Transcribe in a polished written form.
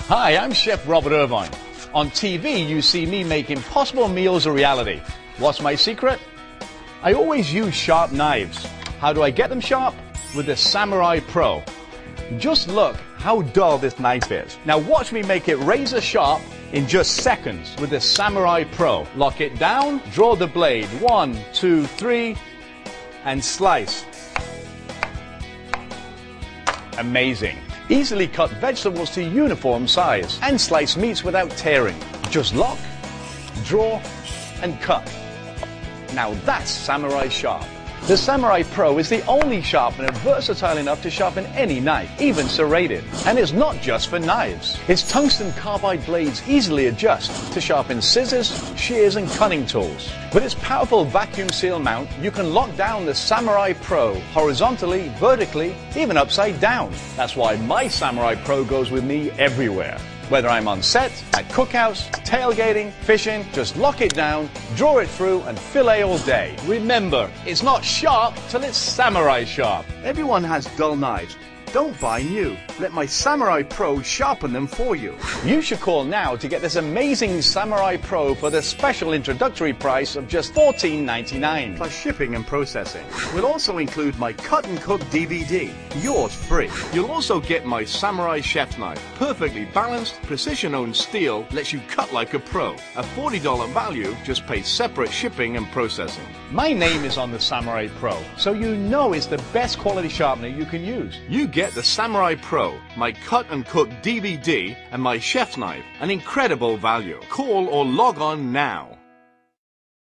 Hi, I'm Chef Robert Irvine. On TV, you see me make impossible meals a reality. What's my secret? I always use sharp knives. How do I get them sharp? With the Samurai Pro. Just look how dull this knife is. Now watch me make it razor sharp in just seconds with the Samurai Pro. Lock it down, draw the blade, 1, 2, 3, and slice. Amazing. Easily cut vegetables to uniform size and slice meats without tearing. Just lock, draw, and cut. Now that's Samurai Sharp. The Samurai Pro is the only sharpener versatile enough to sharpen any knife, even serrated. And it's not just for knives. Its tungsten carbide blades easily adjust to sharpen scissors, shears, and cutting tools. With its powerful vacuum seal mount, you can lock down the Samurai Pro horizontally, vertically, even upside down. That's why my Samurai Pro goes with me everywhere. Whether I'm on set, at cookouts, tailgating, fishing, just lock it down, draw it through, and fillet all day. Remember, it's not sharp till it's Samurai Sharp. Everyone has dull knives. Don't buy new. Let my Samurai Pro sharpen them for you. You should call now to get this amazing Samurai Pro for the special introductory price of just $14.99, plus shipping and processing. We'll also include my Cut and Cook DVD, yours free. You'll also get my Samurai Chef Knife, perfectly balanced, precision-owned steel, lets you cut like a pro. A $40 value, just pay separate shipping and processing. My name is on the Samurai Pro, so you know it's the best quality sharpener you can use. You get the Samurai Pro, my Cut and Cook DVD, and my Chef Knife, an incredible value. Call or log on now.